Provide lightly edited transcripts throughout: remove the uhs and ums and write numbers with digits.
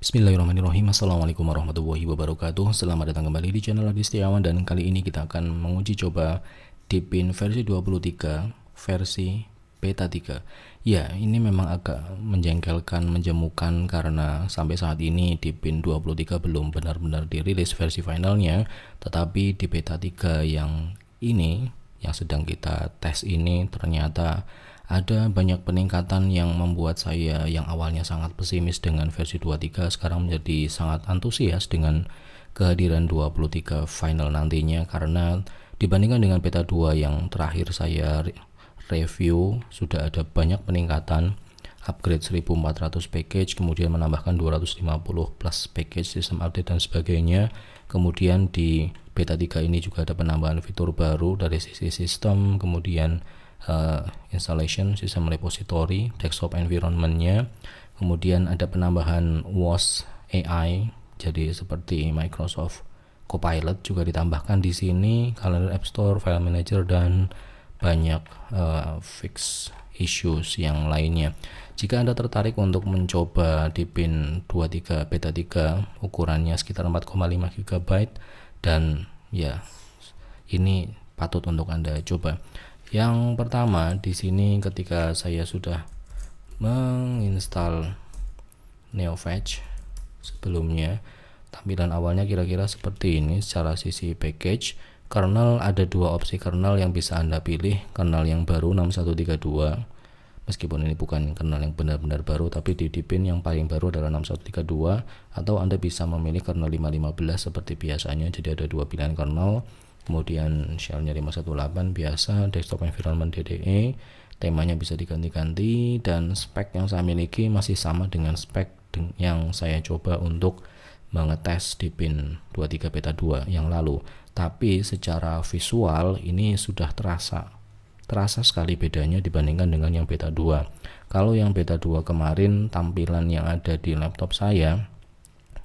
Bismillahirrahmanirrahim. Assalamualaikum warahmatullahi wabarakatuh. Selamat datang kembali di channel Adi Setiawan, dan kali ini kita akan menguji coba Deepin versi 23 versi beta 3. Ya, ini memang agak menjengkelkan, menjemukan karena sampai saat ini Deepin 23 belum benar-benar dirilis versi finalnya, tetapi di beta 3 yang ini yang sedang kita tes ini ternyata ada banyak peningkatan yang membuat saya yang awalnya sangat pesimis dengan versi 23 sekarang menjadi sangat antusias dengan kehadiran 23 final nantinya, karena dibandingkan dengan beta 2 yang terakhir saya review sudah ada banyak peningkatan, upgrade 1400 package, kemudian menambahkan 250 plus package, sistem update dan sebagainya. Kemudian di beta 3 ini juga ada penambahan fitur baru dari sisi sistem, kemudian installation sistem repository, desktop environment-nya, kemudian ada penambahan WOS AI, jadi seperti Microsoft Copilot juga ditambahkan di sini, Calendar App Store, File Manager, dan banyak fix issues yang lainnya. Jika Anda tertarik untuk mencoba Deepin 23 beta 3, ukurannya sekitar 4,5 GB, dan ya ini patut untuk Anda coba. Yang pertama di sini ketika saya sudah menginstal NeoFetch sebelumnya, tampilan awalnya kira-kira seperti ini secara sisi package. Kernel ada dua opsi kernel yang bisa Anda pilih, kernel yang baru 6132, meskipun ini bukan kernel yang benar-benar baru, tapi di Deepin yang paling baru adalah 6132, atau Anda bisa memilih kernel 515 seperti biasanya. Jadi ada dua pilihan kernel. Kemudian shellnya 518 biasa, desktop environment DDE, temanya bisa diganti-ganti, dan spek yang saya miliki masih sama dengan spek yang saya coba untuk mengetes Deepin 23 beta 2 yang lalu. Tapi secara visual ini sudah terasa sekali bedanya dibandingkan dengan yang beta 2. Kalau yang beta 2 kemarin, tampilan yang ada di laptop saya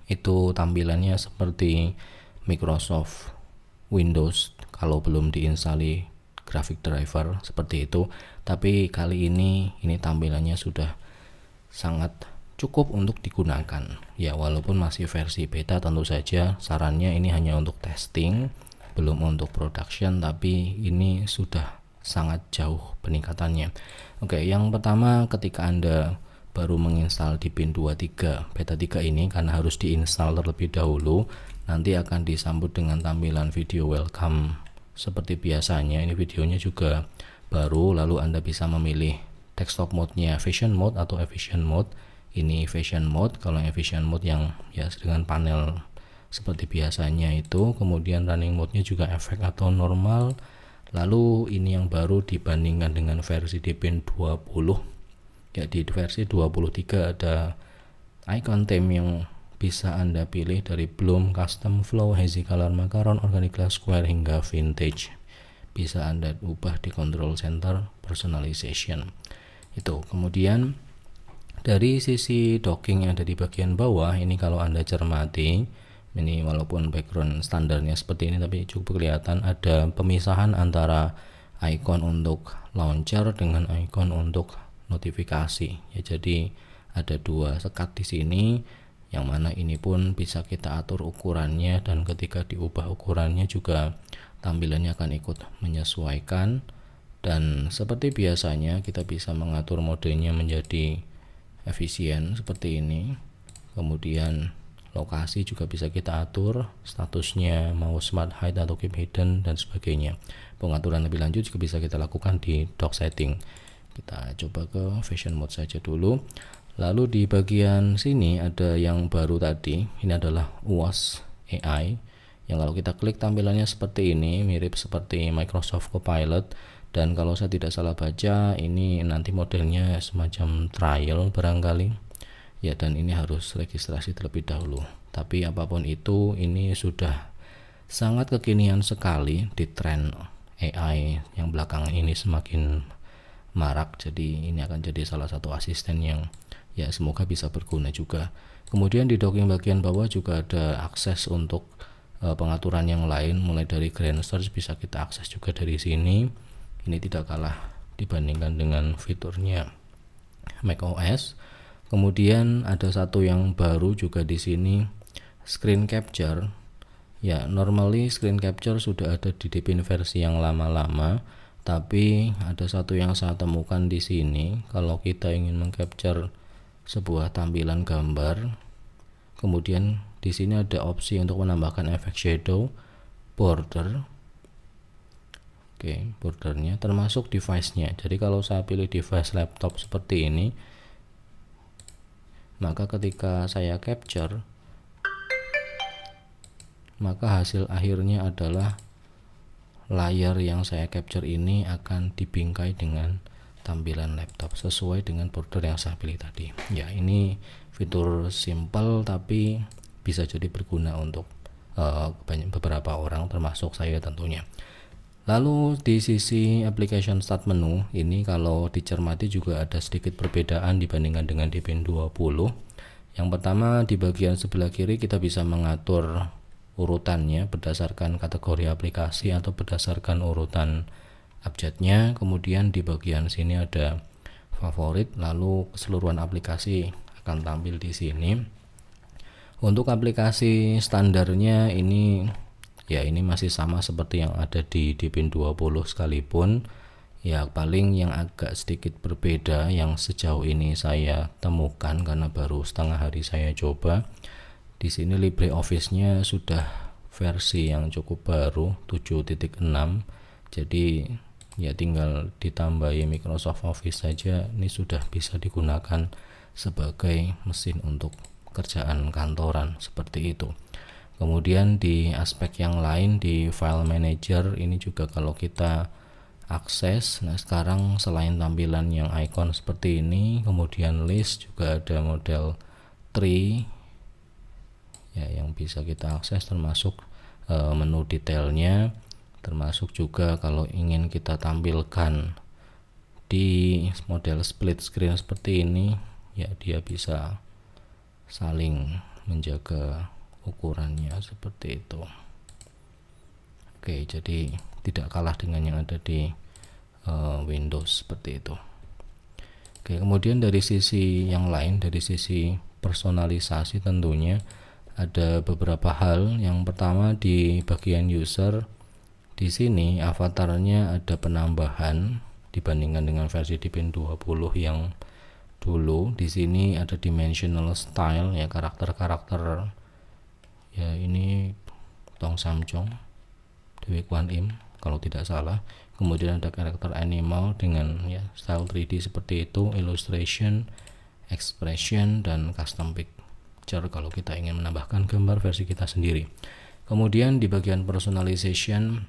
itu tampilannya seperti Microsoft Windows kalau belum diinstalli graphic driver seperti itu. Tapi kali ini tampilannya sudah sangat cukup untuk digunakan. Ya, walaupun masih versi beta, tentu saja sarannya ini hanya untuk testing, belum untuk production, tapi ini sudah sangat jauh peningkatannya. Oke, yang pertama ketika Anda baru menginstal Deepin 23 beta 3 ini, karena harus diinstal terlebih dahulu, nanti akan disambut dengan tampilan video welcome seperti biasanya. Ini videonya juga baru, lalu Anda bisa memilih desktop mode-nya vision mode atau efficient mode. Ini vision mode, kalau efficient mode yang ya dengan panel seperti biasanya itu. Kemudian running mode-nya juga efek atau normal. Lalu ini yang baru dibandingkan dengan versi Deepin 20, ya di versi 23 ada icon theme yang bisa Anda pilih dari Bloom, Custom Flow, Hazy Color, Macaron, Organic Glass, Square, hingga Vintage. Bisa Anda ubah di Control Center Personalization itu. Kemudian dari sisi docking yang ada di bagian bawah ini, kalau Anda cermati, ini walaupun background standarnya seperti ini, tapi cukup kelihatan ada pemisahan antara icon untuk launcher dengan icon untuk notifikasi. Ya, jadi ada dua sekat di sini, yang mana ini pun bisa kita atur ukurannya, dan ketika diubah ukurannya juga tampilannya akan ikut menyesuaikan. Dan seperti biasanya kita bisa mengatur modenya menjadi efisien seperti ini. Kemudian lokasi juga bisa kita atur, statusnya mau smart hide atau keep hidden dan sebagainya. Pengaturan lebih lanjut juga bisa kita lakukan di dock setting. Kita coba ke vision mode saja dulu. Lalu di bagian sini ada yang baru tadi, ini adalah WOS AI, yang kalau kita klik tampilannya seperti ini, mirip seperti Microsoft Copilot. Dan kalau saya tidak salah baca, ini nanti modelnya semacam trial barangkali ya, dan ini harus registrasi terlebih dahulu. Tapi apapun itu, ini sudah sangat kekinian sekali di tren AI yang belakangan ini semakin marak. Jadi ini akan jadi salah satu asisten yang ya semoga bisa berguna juga. Kemudian di docking bagian bawah juga ada akses untuk pengaturan yang lain, mulai dari Grand Search bisa kita akses juga dari sini. Ini tidak kalah dibandingkan dengan fiturnya macOS. Kemudian ada satu yang baru juga di sini, screen capture. Ya, normally screen capture sudah ada di Deepin versi yang lama-lama, tapi ada satu yang saya temukan di sini. Kalau kita ingin mengcapture sebuah tampilan gambar, kemudian di sini ada opsi untuk menambahkan efek shadow, border. Oke, bordernya termasuk device-nya. Jadi kalau saya pilih device laptop seperti ini, maka ketika saya capture, maka hasil akhirnya adalah layar yang saya capture ini akan dibingkai dengan tampilan laptop sesuai dengan border yang saya pilih tadi. Ya, ini fitur simple tapi bisa jadi berguna untuk beberapa orang termasuk saya tentunya. Lalu di sisi application start menu ini kalau dicermati juga ada sedikit perbedaan dibandingkan dengan Deepin 20. Yang pertama, di bagian sebelah kiri kita bisa mengatur urutannya berdasarkan kategori aplikasi atau berdasarkan urutan abjadnya. Kemudian di bagian sini ada favorit, lalu keseluruhan aplikasi akan tampil di sini. Untuk aplikasi standarnya ini ya ini masih sama seperti yang ada di Deepin 20 sekalipun. Ya paling yang agak sedikit berbeda yang sejauh ini saya temukan karena baru setengah hari saya coba. Di sini LibreOffice-nya sudah versi yang cukup baru 7.6. Jadi ya tinggal ditambahi Microsoft Office saja, ini sudah bisa digunakan sebagai mesin untuk kerjaan kantoran seperti itu. Kemudian di aspek yang lain di file manager ini juga kalau kita akses, nah sekarang selain tampilan yang icon seperti ini, kemudian list juga ada model tree ya yang bisa kita akses, termasuk menu detailnya, termasuk juga kalau ingin kita tampilkan di model split screen seperti ini ya dia bisa saling menjaga ukurannya seperti itu. Oke, jadi tidak kalah dengan yang ada di Windows seperti itu. Oke, kemudian dari sisi yang lain, dari sisi personalisasi tentunya ada beberapa hal. Yang pertama di bagian user, di sini avatarnya ada penambahan dibandingkan dengan versi Deepin 20 yang dulu. Di sini ada dimensional style ya, karakter-karakter ya ini Tong Samjong, Dewi Kwan Im kalau tidak salah. Kemudian ada karakter animal dengan ya style 3D seperti itu, illustration, expression, dan custom picture kalau kita ingin menambahkan gambar versi kita sendiri. Kemudian di bagian personalization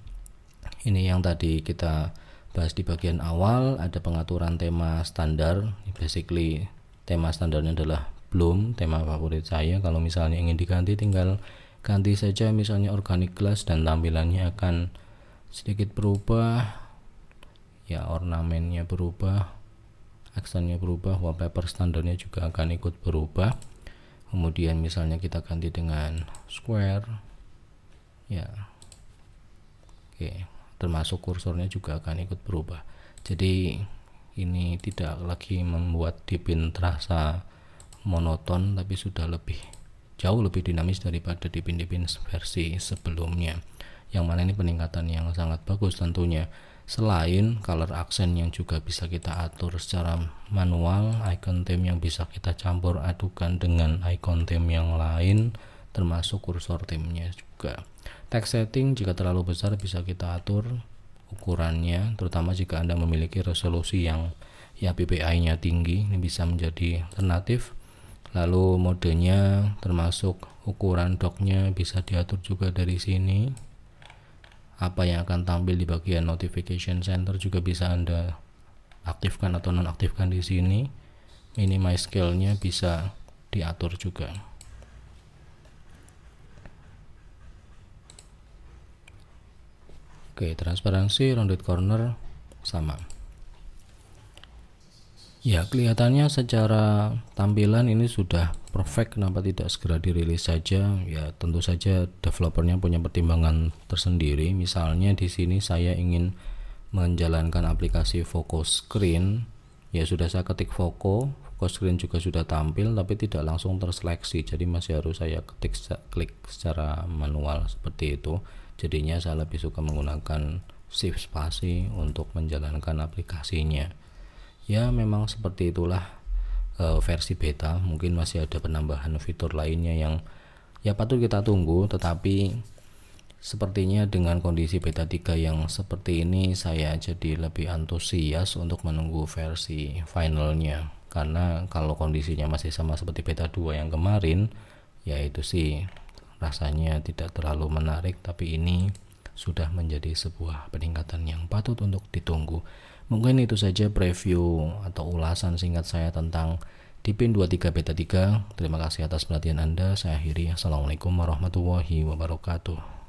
ini yang tadi kita bahas di bagian awal, ada pengaturan tema standar. Basically tema standarnya adalah Bloom, tema favorit saya. Kalau misalnya ingin diganti tinggal ganti saja misalnya organic glass dan tampilannya akan sedikit berubah ya, ornamennya berubah, aksennya berubah, wallpaper standarnya juga akan ikut berubah. Kemudian misalnya kita ganti dengan square ya, oke, termasuk kursornya juga akan ikut berubah. Jadi ini tidak lagi membuat Deepin terasa monoton, tapi sudah jauh lebih dinamis daripada Deepin versi sebelumnya, yang mana ini peningkatan yang sangat bagus tentunya. Selain color accent yang juga bisa kita atur secara manual, icon theme yang bisa kita campur adukan dengan icon theme yang lain, termasuk kursor theme-nya juga. Text setting jika terlalu besar bisa kita atur ukurannya, terutama jika Anda memiliki resolusi yang ya PPI-nya tinggi, ini bisa menjadi alternatif. Lalu modenya termasuk ukuran docknya bisa diatur juga dari sini. Apa yang akan tampil di bagian notification center juga bisa Anda aktifkan atau nonaktifkan di sini. Minimize scale-nya bisa diatur juga. Oke, transparansi, rounded corner sama. Ya, kelihatannya secara tampilan ini sudah perfect. Kenapa tidak segera dirilis saja? Ya, tentu saja developernya punya pertimbangan tersendiri. Misalnya di sini saya ingin menjalankan aplikasi Foco Screen, ya sudah saya ketik Foco code screen juga sudah tampil tapi tidak langsung terseleksi, jadi masih harus saya klik secara manual seperti itu. Jadinya saya lebih suka menggunakan shift spasi untuk menjalankan aplikasinya. Ya memang seperti itulah versi beta. Mungkin masih ada penambahan fitur lainnya yang ya patut kita tunggu, tetapi sepertinya dengan kondisi beta 3 yang seperti ini saya jadi lebih antusias untuk menunggu versi finalnya, karena kalau kondisinya masih sama seperti beta 2 yang kemarin ya itu sih rasanya tidak terlalu menarik, tapi ini sudah menjadi sebuah peningkatan yang patut untuk ditunggu. Mungkin itu saja preview atau ulasan singkat saya tentang Deepin 23 beta 3. Terima kasih atas perhatian Anda. Saya akhiri. Assalamualaikum warahmatullahi wabarakatuh.